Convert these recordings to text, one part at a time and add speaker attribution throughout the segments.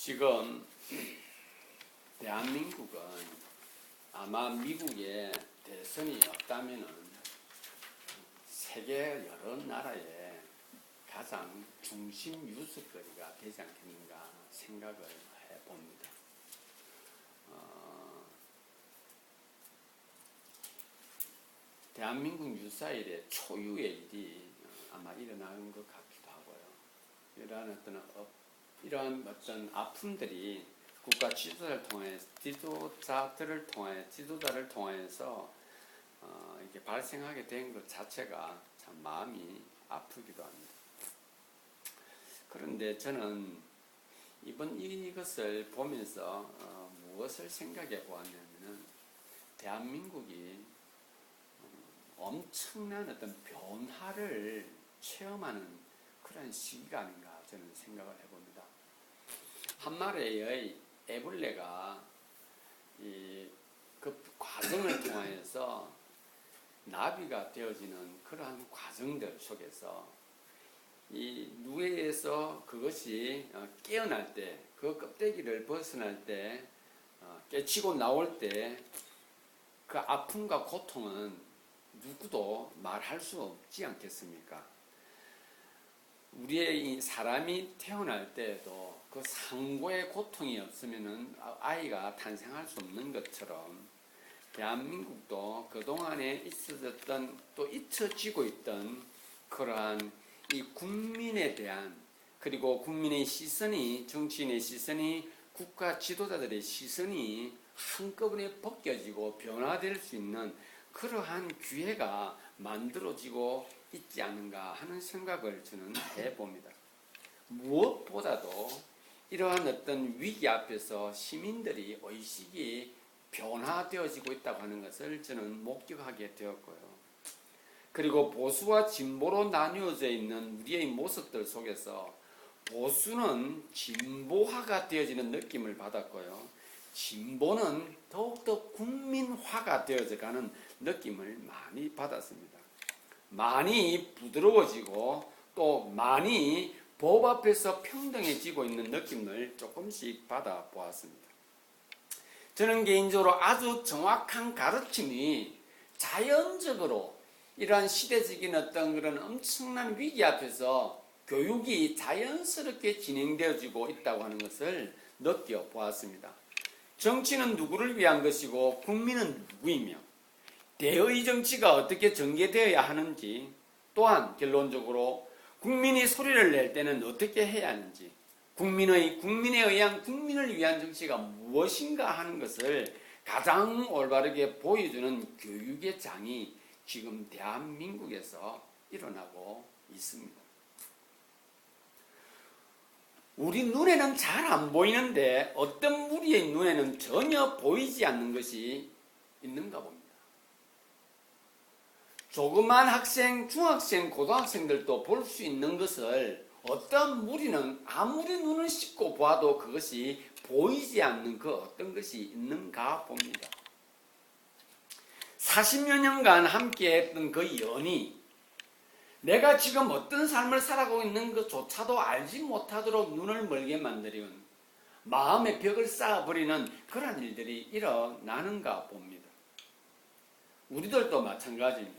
Speaker 1: 지금 대한민국은 아마 미국에 대선이 없다면은 세계 여러 나라의 가장 중심 유수거리가 되지 않겠는가 생각을 해봅니다. 대한민국 유사일의 초유의 일이 아마 일어나는 것 같기도 하고요. 이러한 어떤 아픔들이 국가 지도자를 통해서 이렇게 발생하게 된 것 자체가 참 마음이 아프기도 합니다. 그런데 저는 이것을 보면서 무엇을 생각해 보았냐면은 대한민국이 엄청난 어떤 변화를 체험하는 그런 시기가 아닌가 저는 생각을 해봅니다. 한마리의 애벌레가 그 과정을 통해서 나비가 되어지는 그러한 과정들 속에서 이 누에에서 그것이 깨어날 때, 그 껍데기를 벗어날 때, 깨치고 나올 때 그 아픔과 고통은 누구도 말할 수 없지 않겠습니까? 우리의 이 사람이 태어날 때에도 그 상고의 고통이 없으면은 아이가 탄생할 수 없는 것처럼 대한민국도 그동안에 있어졌던 또 잊혀지고 있던 그러한 이 국민에 대한 그리고 국민의 시선이 정치인의 시선이 국가 지도자들의 시선이 한꺼번에 벗겨지고 변화될 수 있는 그러한 기회가 만들어지고 있지 않은가 하는 생각을 저는 해봅니다. 무엇보다도 이러한 어떤 위기 앞에서 시민들이 의식이 변화되어지고 있다고 하는 것을 저는 목격하게 되었고요. 그리고 보수와 진보로 나뉘어져 있는 우리의 모습들 속에서 보수는 진보화가 되어지는 느낌을 받았고요. 진보는 더욱더 국민화가 되어져가는 느낌을 많이 받았습니다. 많이 부드러워지고 또 많이 법 앞에서 평등해지고 있는 느낌을 조금씩 받아보았습니다. 저는 개인적으로 아주 정확한 가르침이 자연적으로 이러한 시대적인 어떤 그런 엄청난 위기 앞에서 교육이 자연스럽게 진행되어지고 있다고 하는 것을 느껴보았습니다. 정치는 누구를 위한 것이고 국민은 누구이며 대의 정치가 어떻게 전개되어야 하는지 또한 결론적으로 국민이 소리를 낼 때는 어떻게 해야 하는지 국민에 의한 국민을 위한 정치가 무엇인가 하는 것을 가장 올바르게 보여주는 교육의 장이 지금 대한민국에서 일어나고 있습니다. 우리 눈에는 잘 안 보이는데 어떤 무리의 눈에는 전혀 보이지 않는 것이 있는가 봅니다. 조그만 학생, 중학생, 고등학생들도 볼 수 있는 것을 어떤 무리는 아무리 눈을 씻고 봐도 그것이 보이지 않는 그 어떤 것이 있는가 봅니다. 40여 년간 함께 했던 그 연이 내가 지금 어떤 삶을 살아가고 있는 것조차도 알지 못하도록 눈을 멀게 만들어온 마음의 벽을 쌓아버리는 그런 일들이 일어나는가 봅니다. 우리들도 마찬가지입니다.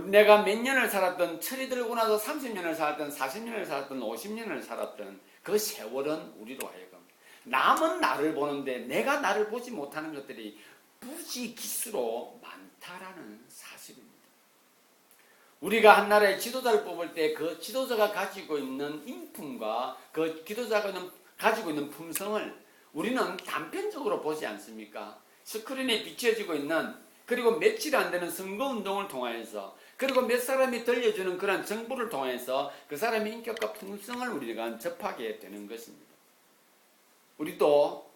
Speaker 1: 내가 몇 년을 살았던 철이 들고 나서 30년을 살았던 40년을 살았던 50년을 살았던 그 세월은 우리로 하여금 남은 나를 보는데 내가 나를 보지 못하는 것들이 부지기수로 많다라는 사실입니다. 우리가 한 나라의 지도자를 뽑을 때 그 지도자가 가지고 있는 인품과 그 지도자가 가지고 있는 품성을 우리는 단편적으로 보지 않습니까? 스크린에 비춰지고 있는 그리고 며칠 안 되는 선거운동을 통하여서 그리고 몇 사람이 들려주는 그런 정보를 통해서 그 사람의 인격과 품성을 우리가 접하게 되는 것입니다. 우리도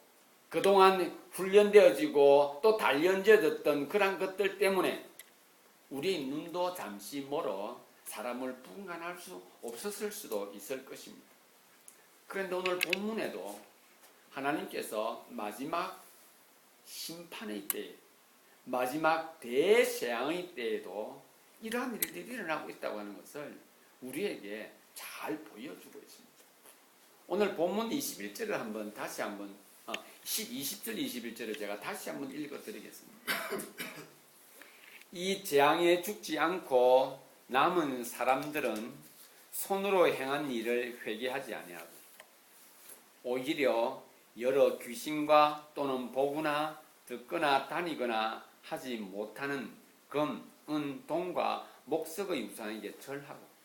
Speaker 1: 그동안 훈련되어지고 또 단련되어졌던 그런 것들 때문에 우리의 눈도 잠시 멀어 사람을 분간할 수 없었을 수도 있을 것입니다. 그런데 오늘 본문에도 하나님께서 마지막 심판의 때, 마지막 대재앙의 때에도 이러한 일들이 일어나고 있다고 하는 것을 우리에게 잘 보여주고 있습니다. 오늘 본문 21절을 한번 다시 한번 20절 21절을 제가 다시 한번 읽어드리겠습니다. 이 재앙에 죽지 않고 남은 사람들은 손으로 행한 일을 회개하지 아니하고 오히려 여러 귀신과 또는 보거나 듣거나 다니거나 하지 못하는 금, 은, 동과 목석의 우상에게 절하고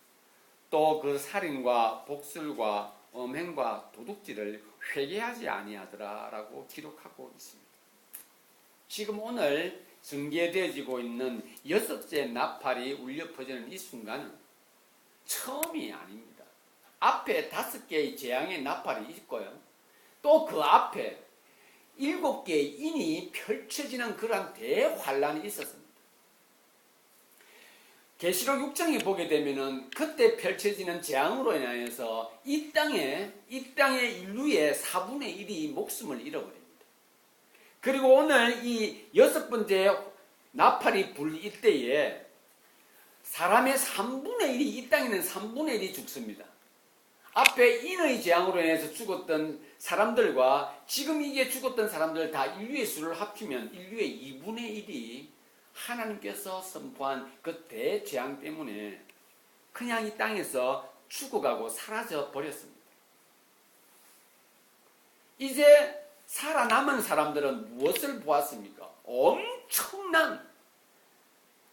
Speaker 1: 또 그 살인과 복술과 음행과 도둑질을 회개하지 아니하더라라고 기록하고 있습니다. 지금 오늘 전개되어지고 있는 6째 나팔이 울려 퍼지는 이 순간은 처음이 아닙니다. 앞에 5개의 재앙의 나팔이 있고요. 또 그 앞에 7개의 인이 펼쳐지는 그러한 대환란이 있었습니다. 계시록 6장에 보게 되면은 그때 펼쳐지는 재앙으로 인하여서 이 땅의 인류의 4분의 1이 목숨을 잃어버립니다. 그리고 오늘 이 6번째 나팔이 불일 때에 사람의 3분의 1이 이 땅에는 3분의 1이 죽습니다. 앞에 인의 재앙으로 인해서 죽었던 사람들과 지금 이게 죽었던 사람들 다 인류의 수를 합치면 인류의 2분의 1이 하나님께서 선포한 그 대재앙 때문에 그냥 이 땅에서 죽어가고 사라져 버렸습니다. 이제 살아남은 사람들은 무엇을 보았습니까? 엄청난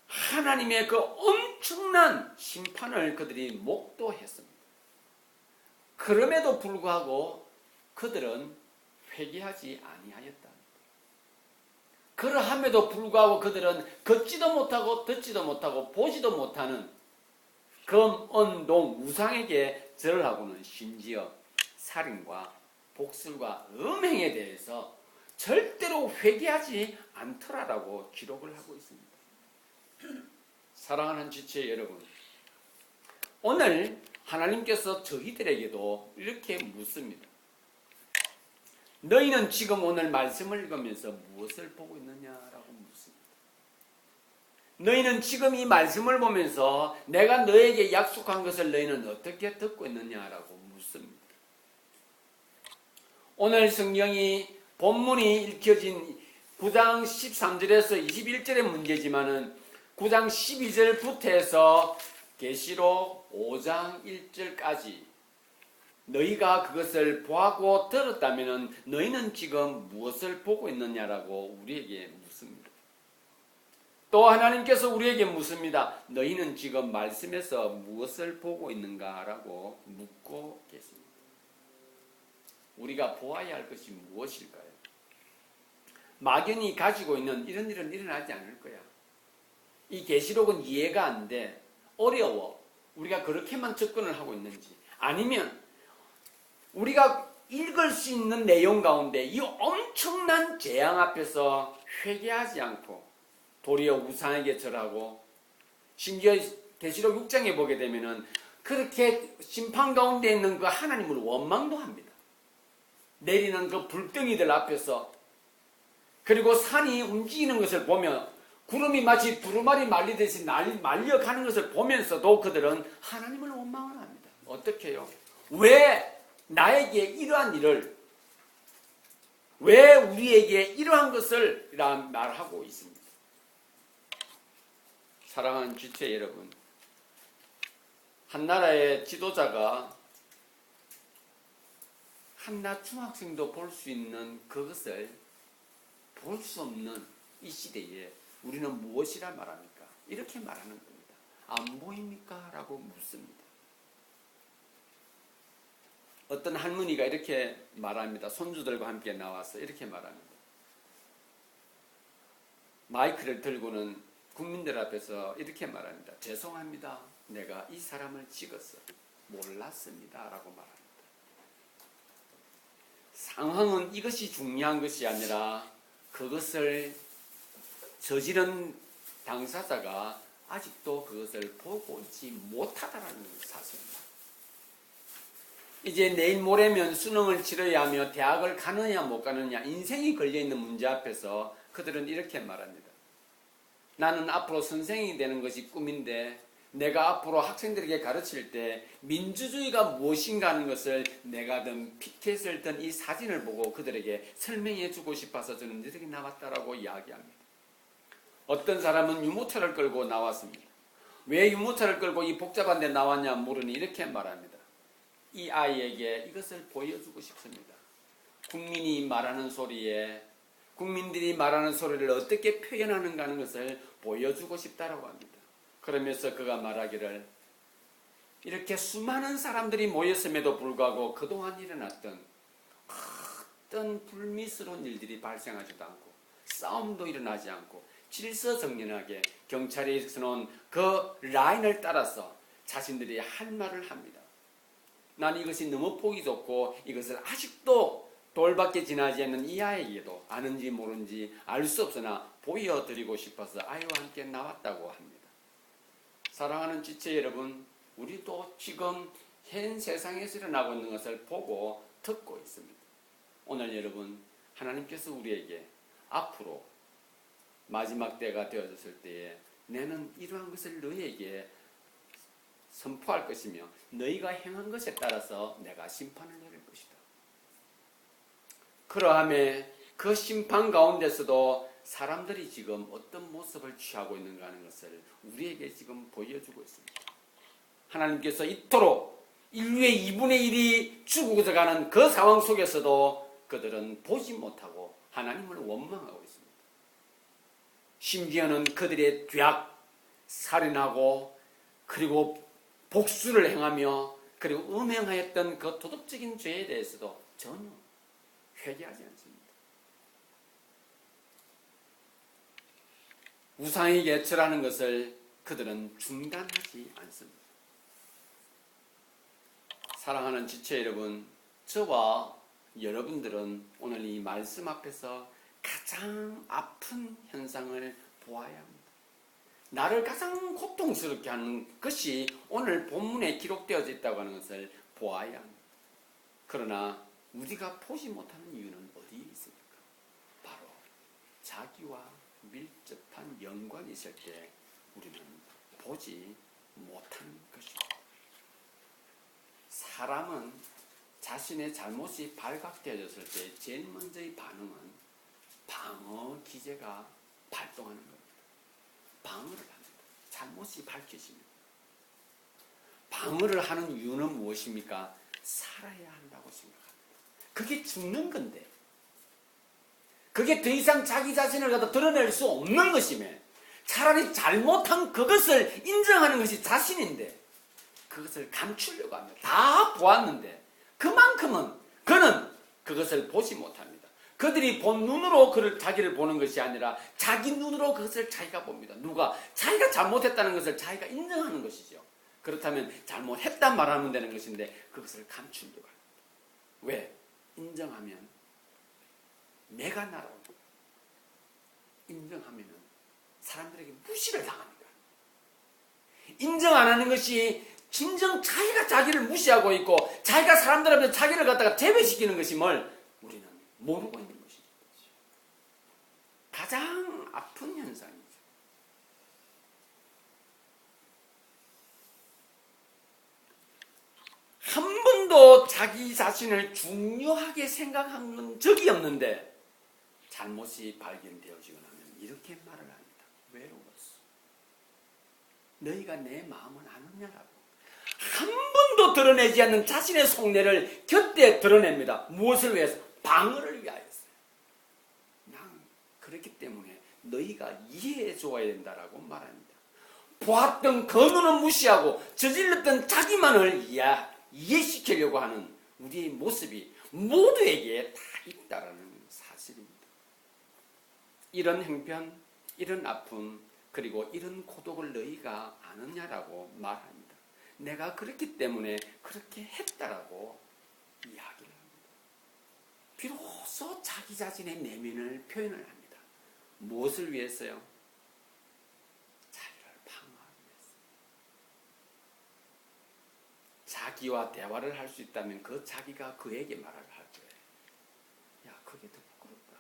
Speaker 1: 하나님의 그 엄청난 심판을 그들이 목도했습니다. 그럼에도 불구하고 그들은 회개하지 아니하였다. 그러함에도 불구하고 그들은 걷지도 못하고 듣지도 못하고 보지도 못하는 금, 은, 동, 우상에게 절을 하고는 심지어 살인과 복술과 음행에 대해서 절대로 회개하지 않더라라고 기록을 하고 있습니다. 사랑하는 지체 여러분, 오늘 하나님께서 저희들에게도 이렇게 묻습니다. 너희는 지금 오늘 말씀을 읽으면서 무엇을 보고 있느냐라고 묻습니다. 너희는 지금 이 말씀을 보면서 내가 너에게 약속한 것을 너희는 어떻게 듣고 있느냐라고 묻습니다. 오늘 성경이 본문이 읽혀진 9장 13절에서 21절의 문제지만은 9장 12절부터 해서 계시록 5장 1절까지 너희가 그것을 보고 들었다면 너희는 지금 무엇을 보고 있느냐라고 우리에게 묻습니다. 또 하나님께서 우리에게 묻습니다. 너희는 지금 말씀에서 무엇을 보고 있는가라고 묻고 계십니다. 우리가 보아야 할 것이 무엇일까요? 막연히 가지고 있는 이런 일은 일어나지 않을 거야. 이 계시록은 이해가 안 돼. 어려워. 우리가 그렇게만 접근을 하고 있는지 아니면 우리가 읽을 수 있는 내용 가운데 이 엄청난 재앙 앞에서 회개하지 않고 도리어 우상에게 절하고 심지어 계시록 6장에 보게 되면은 그렇게 심판 가운데 있는 그 하나님을 원망도 합니다. 내리는 그 불덩이들 앞에서 그리고 산이 움직이는 것을 보며 구름이 마치 두루마리 말리듯이 말려가는 것을 보면서도 그들은 하나님을 원망을 합니다. 어떻게 해요? 왜 나에게 이러한 일을, 왜 우리에게 이러한 것을 말하고 있습니다. 사랑하는 지체 여러분, 한 나라의 지도자가 한낱 중학생도 볼 수 있는 그것을 볼 수 없는 이 시대에 우리는 무엇이라 말합니까? 이렇게 말하는 겁니다. 안 보입니까? 라고 묻습니다. 어떤 할머니가 이렇게 말합니다. 손주들과 함께 나와서 이렇게 말합니다. 마이크를 들고는 국민들 앞에서 이렇게 말합니다. 죄송합니다. 내가 이 사람을 찍었어. 몰랐습니다. 라고 말합니다. 상황은 이것이 중요한 것이 아니라 그것을 저지른 당사자가 아직도 그것을 보고 있지 못하다라는 사실입니다. 이제 내일 모레면 수능을 치러야 하며 대학을 가느냐 못 가느냐 인생이 걸려있는 문제 앞에서 그들은 이렇게 말합니다. 나는 앞으로 선생이 되는 것이 꿈인데 내가 앞으로 학생들에게 가르칠 때 민주주의가 무엇인가 하는 것을 내가 든 피켓을 든 이 사진을 보고 그들에게 설명해 주고 싶어서 저는 이렇게 나왔다라고 이야기합니다. 어떤 사람은 유모차를 끌고 나왔습니다. 왜 유모차를 끌고 이 복잡한 데 나왔냐 물으니 이렇게 말합니다. 이 아이에게 이것을 보여주고 싶습니다. 국민들이 말하는 소리를 어떻게 표현하는가 하는 것을 보여주고 싶다라고 합니다. 그러면서 그가 말하기를 이렇게 수많은 사람들이 모였음에도 불구하고 그동안 일어났던 어떤 불미스러운 일들이 발생하지도 않고 싸움도 일어나지 않고 질서정연하게 경찰이 서놓은 그 라인을 따라서 자신들이 할 말을 합니다. 난 이것이 너무 보기 좋고 이것을 아직도 돌밖에 지나지 않는 이 아이에게도 아는지 모르는지 알 수 없으나 보여드리고 싶어서 아이와 함께 나왔다고 합니다. 사랑하는 지체 여러분, 우리도 지금 현 세상에서 일어나고 있는 것을 보고 듣고 있습니다. 오늘 여러분, 하나님께서 우리에게 앞으로 마지막 때가 되어졌을 때에 나는 이러한 것을 너희에게 선포할 것이며 너희가 행한 것에 따라서 내가 심판을 내릴 것이다. 그러함에 그 심판 가운데서도 사람들이 지금 어떤 모습을 취하고 있는가 하는 것을 우리에게 지금 보여주고 있습니다. 하나님께서 이토록 인류의 2분의 1이 죽어서 가는 그 상황 속에서도 그들은 보지 못하고 하나님을 원망하고 있습니다. 심지어는 그들의 죄악, 살인하고 그리고 복수를 행하며 그리고 음행하였던 그 도덕적인 죄에 대해서도 전혀 회개하지 않습니다. 우상에게 절하는 것을 그들은 중단하지 않습니다. 사랑하는 지체 여러분, 저와 여러분들은 오늘 이 말씀 앞에서 가장 아픈 현상을 보아야 합니다. 나를 가장 고통스럽게 하는 것이 오늘 본문에 기록되어져 있다고 하는 것을 보아야 합니다. 그러나 우리가 보지 못하는 이유는 어디에 있습니까? 바로 자기와 밀접한 연관이 있을 때 우리는 보지 못하는 것입니다. 사람은 자신의 잘못이 발각되어졌을 때 제일 먼저의 반응은 방어 기제가 발동하는 겁니다. 방어를 합니다. 잘못이 밝혀집니다. 방어를 하는 이유는 무엇입니까? 살아야 한다고 생각합니다. 그게 죽는 건데, 그게 더 이상 자기 자신을 갖다 드러낼 수 없는 것이며 차라리 잘못한 그것을 인정하는 것이 자신인데 그것을 감추려고 합니다. 다 보았는데 그만큼은 그는 그것을 보지 못합니다. 그들이 본 눈으로 자기를 보는 것이 아니라 자기 눈으로 그것을 자기가 봅니다. 누가? 자기가 잘못했다는 것을 자기가 인정하는 것이죠. 그렇다면 잘못했단 말하면 되는 것인데 그것을 감추려고 합니다. 왜? 인정하면 내가 나라고 인정하면 사람들에게 무시를 당합니다. 인정 안 하는 것이 진정 자기가 자기를 무시하고 있고 자기가 사람들 앞에서 자기를 갖다가 제외시키는 것이 뭘 우리는 모르고 있는 것이죠. 가장 아픈 현상이죠. 한 번도 자기 자신을 중요하게 생각한 적이 없는데 잘못이 발견되어지고 나면 이렇게 말을 합니다. 외로웠어. 너희가 내 마음을 아느냐라고. 한 번도 드러내지 않는 자신의 속내를 곁에 드러냅니다. 무엇을 위해서? 방어를 위하여서요. 난 그렇기 때문에 너희가 이해해 줘야 된다라고 말합니다. 보았던 그 눈은 무시하고 저질렀던 자기만을 이해시키려고 하는 우리의 모습이 모두에게 다 있다라는 사실입니다. 이런 형편, 이런 아픔, 그리고 이런 고독을 너희가 아느냐라고 말합니다. 내가 그렇기 때문에 그렇게 했다라고 이야기를 합니다. 비로소 자기 자신의 내면을 표현을 합니다. 무엇을 위해서요? 자기를 방어하기 위해서. 자기와 대화를 할 수 있다면 그 자기가 그에게 말을 할 거예요. 야, 그게 더 부끄럽다.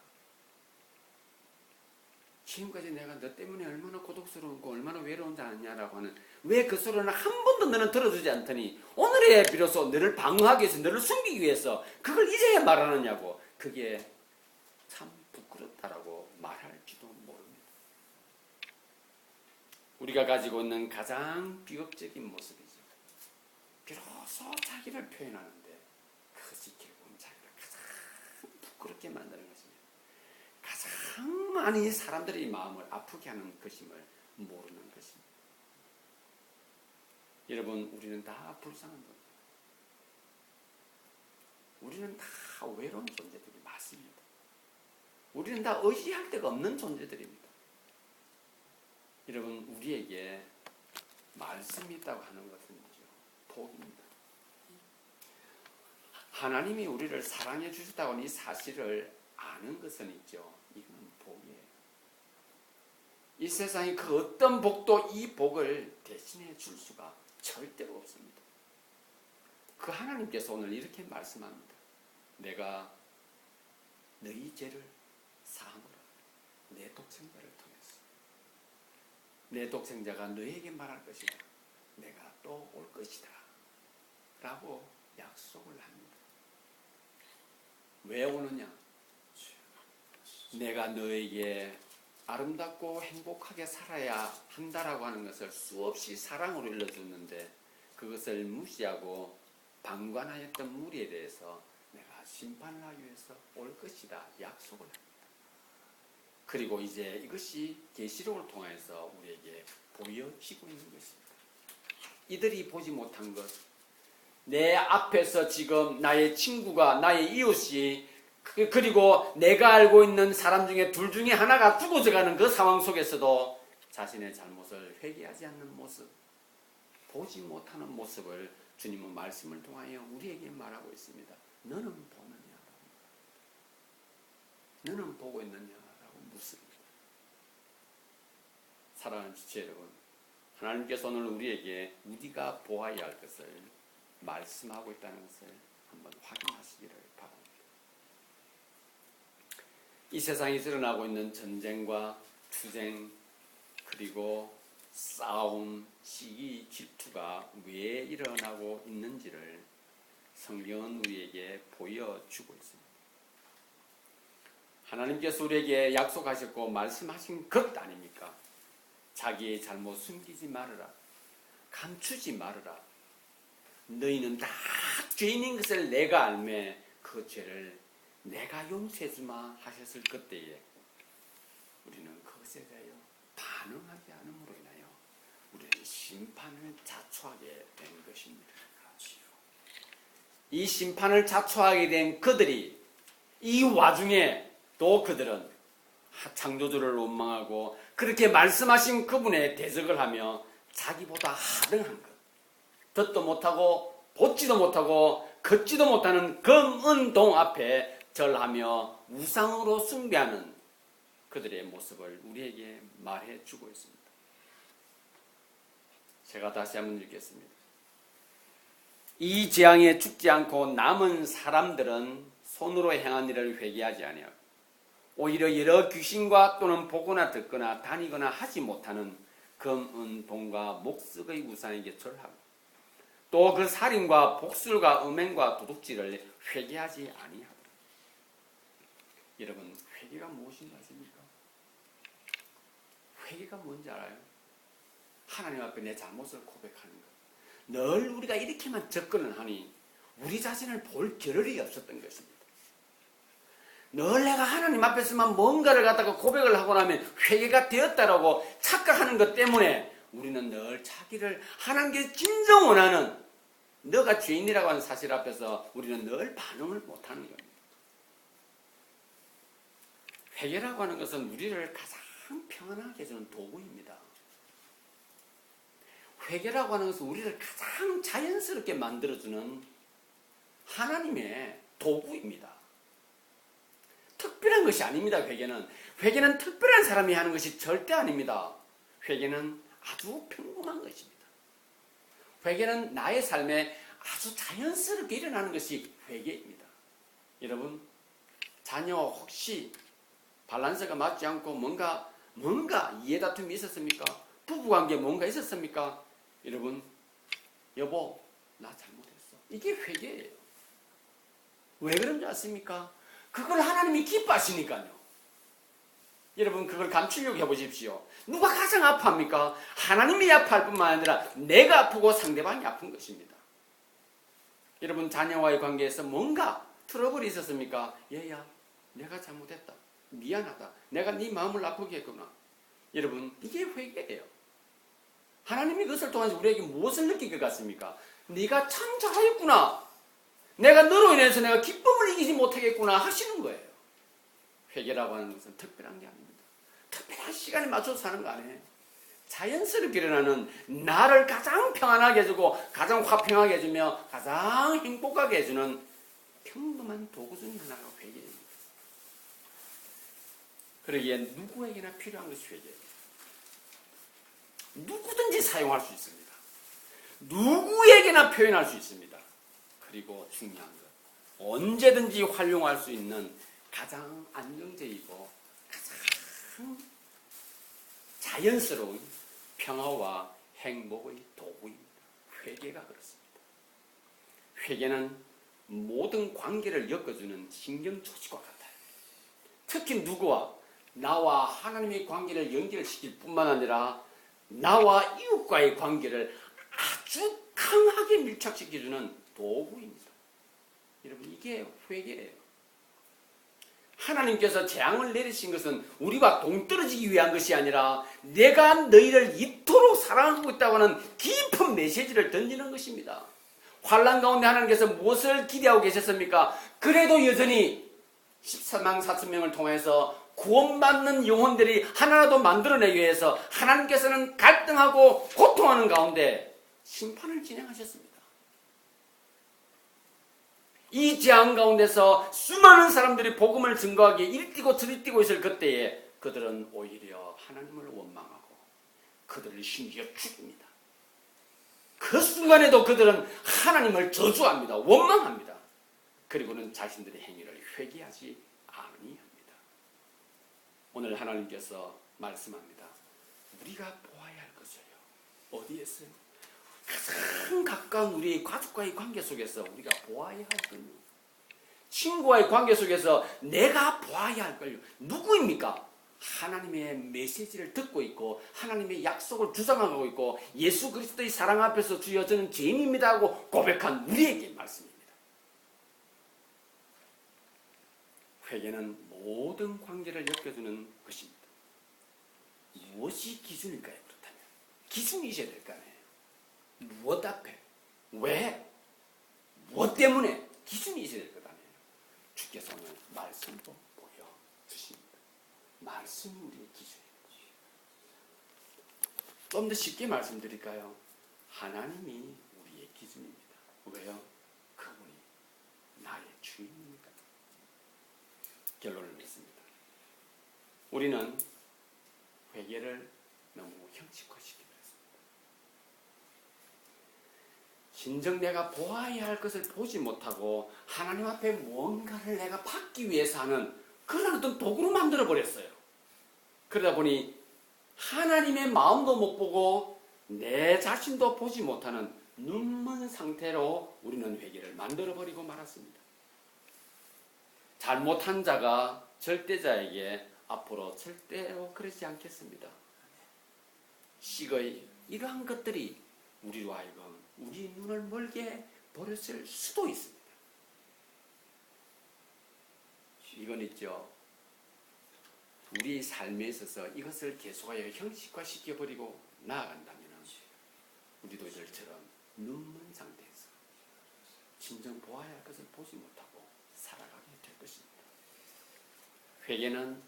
Speaker 1: 지금까지 내가 너 때문에 얼마나 고독스러운고 얼마나 외로운지 아냐라고 하는 왜 그 소리는 한 번도 너는 들어주지 않더니 오늘에 비로소 너를 방어하기 위해서 너를 숨기기 위해서 그걸 이제야 말하느냐고. 그게 참 부끄럽다라고 말할지도 모릅니다. 우리가 가지고 있는 가장 비극적인 모습이죠. 비로소 자기를 표현하는데 그것이 결국은 자기를 가장 부끄럽게 만드는 것입니다. 가장 많이 사람들의 마음을 아프게 하는 것임을 모르는 것입니다. 여러분, 우리는 다 불쌍한 존재. 우리는 다 외로운 존재들이 맞습니다. 우리는 다 의지할 데가 없는 존재들입니다. 여러분, 우리에게 말씀이 있다고 하는 것은요, 복입니다. 하나님이 우리를 사랑해 주셨다고 하는 이 사실을 아는 것은 있죠. 이건 복이에요. 이 세상에 그 어떤 복도 이 복을 대신해 줄 수가 절대로 없습니다. 그 하나님께서 오늘 이렇게 말씀합니다. 내가 너희 죄를 사하노라. 내 독생자를 통해서. 내 독생자가 너에게 말할 것이다. 내가 또 올 것이다. 라고 약속을 합니다. 왜 오느냐? 내가 너에게 아름답고 행복하게 살아야 한다라고 하는 것을 수없이 사랑으로 일러줬는데 그것을 무시하고 방관하였던 무리에 대해서 내가 심판을 하기 위해서 올 것이다 약속을 합니다. 그리고 이제 이것이 계시록을 통해서 우리에게 보여지고 있는 것입니다. 이들이 보지 못한 것, 내 앞에서 지금 나의 친구가 나의 이웃이 그리고 내가 알고 있는 사람 중에 둘 중에 하나가 죽어져 가는 그 상황 속에서도 자신의 잘못을 회개하지 않는 모습, 보지 못하는 모습을 주님은 말씀을 통하여 우리에게 말하고 있습니다. 너는 보느냐? 너는 보고 있느냐라고 묻습니다. 사랑하는 지체 여러분, 하나님께서 오늘 우리에게 우리가 보아야 할 것을 말씀하고 있다는 것을 한번 확인하시기를 바랍니다. 이 세상에 일어나고 있는 전쟁과 투쟁 그리고 싸움, 시기, 질투가 왜 일어나고 있는지를 성경은 우리에게 보여주고 있습니다. 하나님께서 우리에게 약속하셨고 말씀하신 것 아닙니까? 자기의 잘못 숨기지 말으라. 감추지 말으라. 너희는 다 죄인인 것을 내가 알매 그 죄를 내가 용서해주마 하셨을 그때에 우리는 그것에 대하여 반응하지 않음으로 인하여 우리는 심판을 자초하게 된 것입니다. 이 심판을 자초하게 된 그들이 이 와중에 또 그들은 창조주를 원망하고 그렇게 말씀하신 그분의 대적을 하며 자기보다 하등한 것, 듣도 못하고 보지도 못하고 걷지도 못하는 금은동 앞에 절하며 우상으로 숭배하는 그들의 모습을 우리에게 말해주고 있습니다. 제가 다시 한번 읽겠습니다. 이 재앙에 죽지 않고 남은 사람들은 손으로 행한 일을 회개하지 아니하고 오히려 여러 귀신과 또는 보거나 듣거나 다니거나 하지 못하는 금, 은, 동과 목석의 우상에게 절하고 또 그 살인과 복술과 음행과 도둑질을 회개하지 아니하고. 여러분, 회개가 무엇인지 아십니까? 회개가 뭔지 알아요? 하나님 앞에 내 잘못을 고백하는 것. 늘 우리가 이렇게만 접근을 하니 우리 자신을 볼 겨를이 없었던 것입니다. 늘 내가 하나님 앞에서만 뭔가를 갖다가 고백을 하고 나면 회개가 되었다라고 착각하는 것 때문에 우리는 늘 자기를 하나님께 진정 원하는 너가 죄인이라고 하는 사실 앞에서 우리는 늘 반응을 못하는 겁니다. 회개라고 하는 것은 우리를 가장 평안하게 해주는 도구입니다. 회개라고 하는 것은 우리를 가장 자연스럽게 만들어주는 하나님의 도구입니다. 특별한 것이 아닙니다. 회개는 특별한 사람이 하는 것이 절대 아닙니다. 회개는 아주 평범한 것입니다. 회개는 나의 삶에 아주 자연스럽게 일어나는 것이 회개입니다. 여러분, 자녀 혹시 밸런스가 맞지 않고 뭔가 뭔가 이해다툼이 있었습니까? 부부관계에 뭔가 있었습니까? 여러분, 여보, 나 잘못했어. 이게 회개예요. 왜 그런 줄 아십니까? 그걸 하나님이 기뻐하시니까요. 여러분, 그걸 감추려고 해보십시오. 누가 가장 아파합니까? 하나님이 아파할 뿐만 아니라 내가 아프고 상대방이 아픈 것입니다. 여러분, 자녀와의 관계에서 뭔가 트러블이 있었습니까? 얘야, 내가 잘못했다. 미안하다. 내가 네 마음을 아프게 했구나. 여러분, 이게 회개예요. 하나님이 그것을 통해서 우리에게 무엇을 느낄 것 같습니까? 네가 참 잘하였구나. 내가 너로 인해서 내가 기쁨을 이기지 못하겠구나 하시는 거예요. 회개라고 하는 것은 특별한 게 아닙니다. 특별한 시간에 맞춰서 사는 거 아니에요. 자연스럽게 일어나는 나를 가장 평안하게 해주고 가장 화평하게 해주며 가장 행복하게 해주는 평범한 도구 중에 하나가 회개입니다. 그러기에 누구에게나 필요한 것이 회개예요. 누구든지 사용할 수 있습니다. 누구에게나 표현할 수 있습니다. 그리고 중요한 것, 언제든지 활용할 수 있는 가장 안정적이고 가장 자연스러운 평화와 행복의 도구입니다. 회개가 그렇습니다. 회개는 모든 관계를 엮어주는 신경조직과 같아요. 특히 누구와 나와 하나님의 관계를 연결시킬 뿐만 아니라 나와 이웃과의 관계를 아주 강하게 밀착시켜주는 도구입니다. 여러분, 이게 회개예요. 하나님께서 재앙을 내리신 것은 우리가 동떨어지기 위한 것이 아니라 내가 너희를 이토록 사랑하고 있다고 하는 깊은 메시지를 던지는 것입니다. 환난 가운데 하나님께서 무엇을 기대하고 계셨습니까? 그래도 여전히 14만 4천 명을 통해서 구원받는 영혼들이 하나라도 만들어내기 위해서 하나님께서는 갈등하고 고통하는 가운데 심판을 진행하셨습니다. 이 재앙 가운데서 수많은 사람들이 복음을 증거하기에 일뛰고 저리뛰고 있을 그때에 그들은 오히려 하나님을 원망하고 그들을 심지어 죽입니다. 그 순간에도 그들은 하나님을 저주합니다. 원망합니다. 그리고는 자신들의 행위를 회개하지 아니합니다. 오늘 하나님께서 말씀합니다. 우리가 보아야 할 것을요. 어디에서요? 가장 가까운 우리 가족과의 관계 속에서 우리가 보아야 할 걸요. 친구와의 관계 속에서 내가 보아야 할 걸요. 누구입니까? 하나님의 메시지를 듣고 있고 하나님의 약속을 주장하고 있고 예수 그리스도의 사랑 앞에서 주여 저는 죄인입니다 하고 고백한 우리에게 말씀입니다. 회개는 모든 관계를 엮어주는 것입니다. 무엇이 기준일까요? 그렇다면 기준이 있어야 될 거 아니에요. 무엇 앞에? 왜? 무엇 때문에? 기준이 있어야 될 것 아니에요. 주께서 오늘 말씀도 보여주십니다. 말씀이 우리의 기준입니다. 좀 더 쉽게 말씀드릴까요? 하나님이 우리의 기준입니다. 왜요? 그분이 나의 주인이니까. 결론을 맺습니다. 우리는 회개를 너무 형식화시키고 진정 내가 보아야 할 것을 보지 못하고 하나님 앞에 뭔가를 내가 받기 위해서 하는 그런 어떤 도구로 만들어버렸어요. 그러다 보니 하나님의 마음도 못 보고 내 자신도 보지 못하는 눈먼 상태로 우리는 회개를 만들어버리고 말았습니다. 잘못한 자가 절대자에게 앞으로 절대로 그러지 않겠습니다. 식의 이러한 것들이 우리로 하여금 우리 눈을 멀게 버렸을 수도 있습니다. 이건 있죠. 우리 삶에 있어서 이것을 계속하여 형식화시켜버리고 나아간다면 우리도 이들처럼 눈먼 상태에서 진정 보아야 할 것을 보지 못하고 살아가게 될 것입니다. 회개는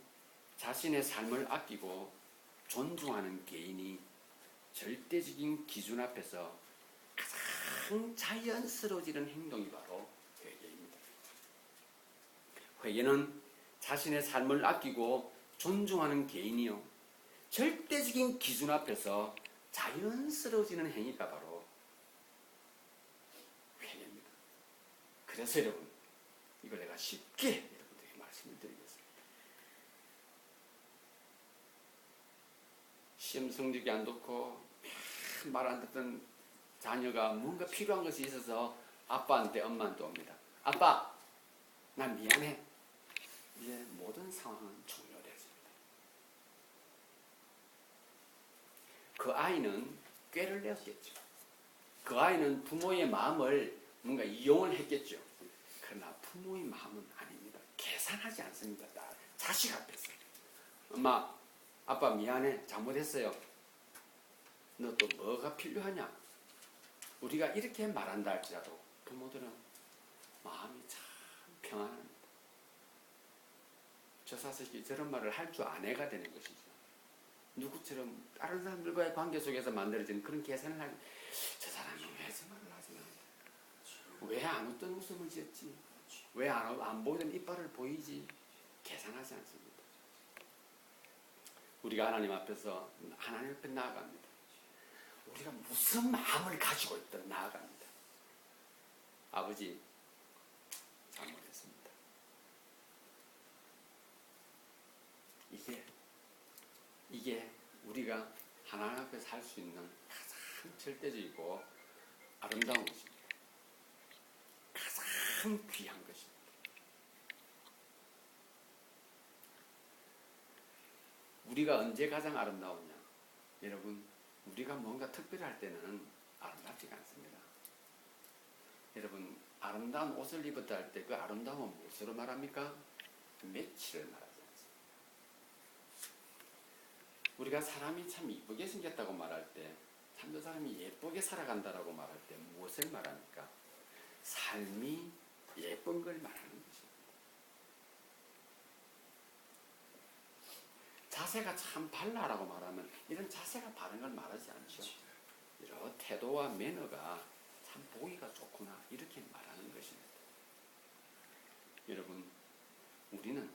Speaker 1: 자신의 삶을 아끼고 존중하는 개인이 절대적인 기준 앞에서 가장 자연스러워지는 행동이 바로 회개입니다. 회개는 자신의 삶을 아끼고 존중하는 개인이요 절대적인 기준 앞에서 자연스러워지는 행위가 바로 회개입니다. 그래서 여러분 이걸 내가 쉽게 여러분들에게 말씀을 드리겠습니다. 시험 성적이 안 좋고 말 안 듣던 자녀가 뭔가 필요한 것이 있어서 아빠한테 엄마한테 옵니다. 아빠, 난 미안해. 이제 모든 상황은 종료되었습니다. 그 아이는 꾀를 내었겠죠. 그 아이는 부모의 마음을 뭔가 이용을 했겠죠. 그러나 부모의 마음은 아닙니다. 계산하지 않습니다. 자식 앞에서. 엄마, 아빠 미안해. 잘못했어요. 너 또 뭐가 필요하냐? 우리가 이렇게 말한다 할지라도 부모들은 마음이 참 평안합니다. 저 사슬이 저런 말을 할 줄 아내가 되는 것이죠. 누구처럼 다른 사람들과의 관계 속에서 만들어지는 그런 계산을 하는, 저 사람이 왜 저 말을 하지? 왜 안 웃던 웃음을 지었지? 왜 안 보이던 이빨을 보이지? 계산하지 않습니다. 우리가 하나님 앞에서 하나님 앞에 나아갑니다. 우리가 무슨 마음을 가지고 있든 나아갑니다. 아버지, 잘못했습니다. 이게 우리가 하나님 앞에서 할 수 있는 가장 절대적이고 아름다운 것입니다. 가장 귀한 것입니다. 우리가 언제 가장 아름다웠냐? 여러분, 우리가 뭔가 특별할 때는 아름답지가 않습니다. 여러분, 아름다운 옷을 입었다 할 때 그 아름다움은 무엇으로 말합니까? 매치를 말하지 않습니다. 우리가 사람이 참 이쁘게 생겼다고 말할 때, 참 저 사람이 예쁘게 살아간다라고 말할 때 무엇을 말합니까? 삶이 예쁜 걸 말하는 것입니다. 자세가 참 발라라고 말하면 이런 자세가 바른 걸 말하지 않죠. 이런 태도와 매너가 참 보기가 좋구나 이렇게 말하는 것입니다. 여러분, 우리는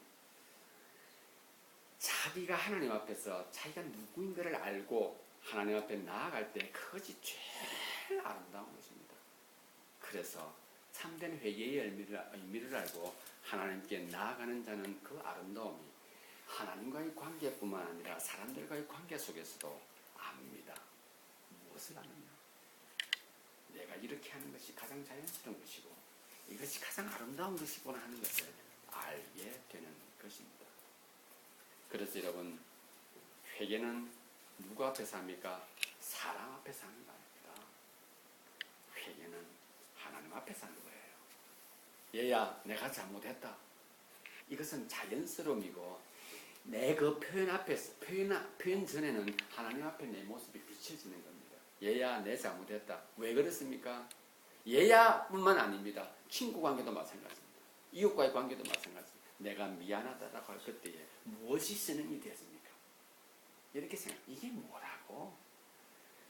Speaker 1: 자기가 하나님 앞에서 자기가 누구인가를 알고 하나님 앞에 나아갈 때 그것이 제일 아름다운 것입니다. 그래서 참된 회개의 의미를 알고 하나님께 나아가는 자는 그 아름다움이 하나님과의 관계뿐만 아니라 사람들과의 관계 속에서도 압니다. 무엇을 아느냐? 내가 이렇게 하는 것이 가장 자연스러운 것이고 이것이 가장 아름다운 것이구나 하는 것을 알게 되는 것입니다. 그래서 여러분, 회개는 누구 앞에서 합니까? 사람 앞에서 하는 거 아닙니다. 회개는 하나님 앞에서 하는 거예요. 얘야, 내가 잘못했다. 이것은 자연스러움이고 내 그 표현 앞에서 표현 전에는 하나님 앞에 내 모습이 비춰지는 겁니다. 얘야, 내 잘못했다. 왜 그렇습니까? 얘야뿐만 아닙니다. 친구 관계도 마찬가지입니다. 이웃과의 관계도 마찬가지입니다. 내가 미안하다라고 할 그때에 무엇이 쓰는 일이 됐습니까? 이렇게 생각. 이게 뭐라고?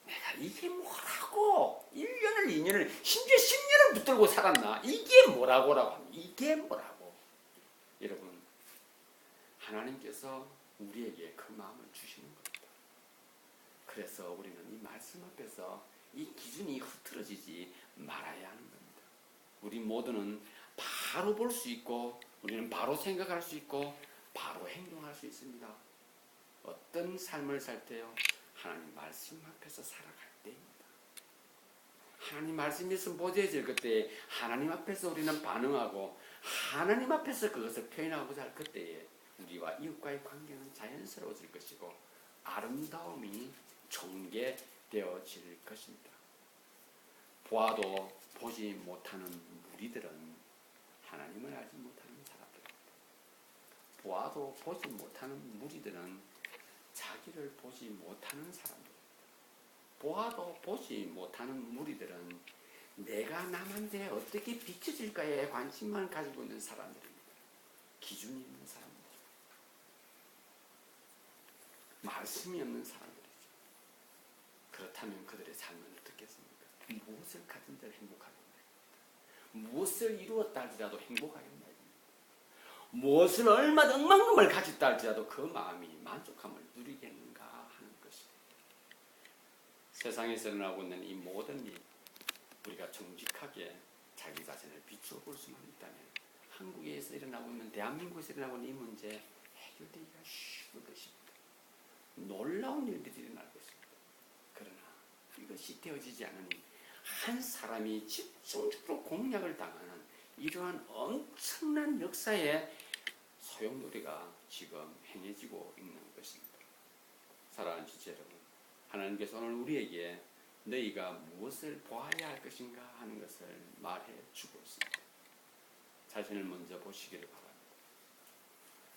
Speaker 1: 내가 이게 뭐라고? 1년을 2년을 심지어 10년을 붙들고 살았나? 이게 뭐라고라고 합니다. 이게 뭐라고? 여러분, 하나님께서 우리에게 그 마음을 주시는 겁니다. 그래서 우리는 이 말씀 앞에서 이 기준이 흐트러지지 말아야 하는 겁니다. 우리 모두는 바로 볼 수 있고 우리는 바로 생각할 수 있고 바로 행동할 수 있습니다. 어떤 삶을 살 때요? 하나님 말씀 앞에서 살아갈 때입니다. 하나님 말씀이 있으면 보여질 그때에 하나님 앞에서 우리는 반응하고 하나님 앞에서 그것을 표현하고자 할 그때에 우리와 이웃과의 관계는 자연스러워질 것이고 아름다움이 전개되어질 것입니다. 보아도 보지 못하는 무리들은 하나님을 알지 못하는 사람들입니다. 보아도 보지 못하는 무리들은 자기를 보지 못하는 사람들입니다. 보아도 보지 못하는 무리들은 내가 남한테 어떻게 비춰질까에 관심만 가지고 있는 사람들입니다. 기준이 있는 사람들입니다. 말씀이 없는 사람들이죠. 그렇다면 그들의 삶은 어떻겠습니까? 무엇을 가진 자를 행복하겠나요? 무엇을 이루었다 할지라도 행복하겠나요? 무엇을 얼마든 억만금을 가졌다 할지라도 그 마음이 만족함을 누리겠는가 하는 것입니다. 세상에서 일어나고 있는 이 모든 일, 우리가 정직하게 자기 자신을 비추어 볼 수만 있다면 한국에서 일어나고 있는 대한민국에서 일어나고 있는 이 문제 해결되기가 쉬울 것입니다. 놀라운 일들이 일어날 것입니다. 그러나 이것이 되어지지 않으니 한 사람이 집중적으로 공략을 당하는 이러한 엄청난 역사의 소용돌이가 지금 행해지고 있는 것입니다. 사랑하는 지체 여러분, 하나님께서 오늘 우리에게 너희가 무엇을 보아야 할 것인가 하는 것을 말해 주고 있습니다. 자신을 먼저 보시기를 바랍니다.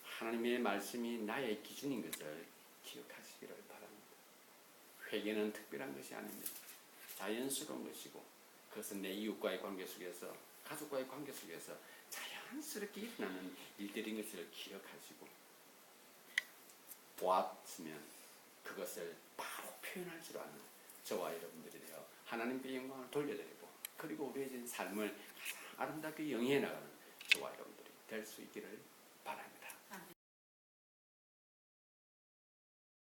Speaker 1: 하나님의 말씀이 나의 기준인 것을 기억하시기를 바랍니다. 회개는 특별한 것이 아닙니다. 자연스러운 것이고 그것은 내 이웃과의 관계 속에서 가족과의 관계 속에서 자연스럽게 일어나는 일들인 것을 기억하시고 보았으면 그것을 바로 표현할 줄 아는 저와 여러분들이 되어 하나님께 영광을 돌려드리고 그리고 우리의 삶을 가장 아름답게 영위해 나가는 저와 여러분들이 될 수 있기를 바랍니다.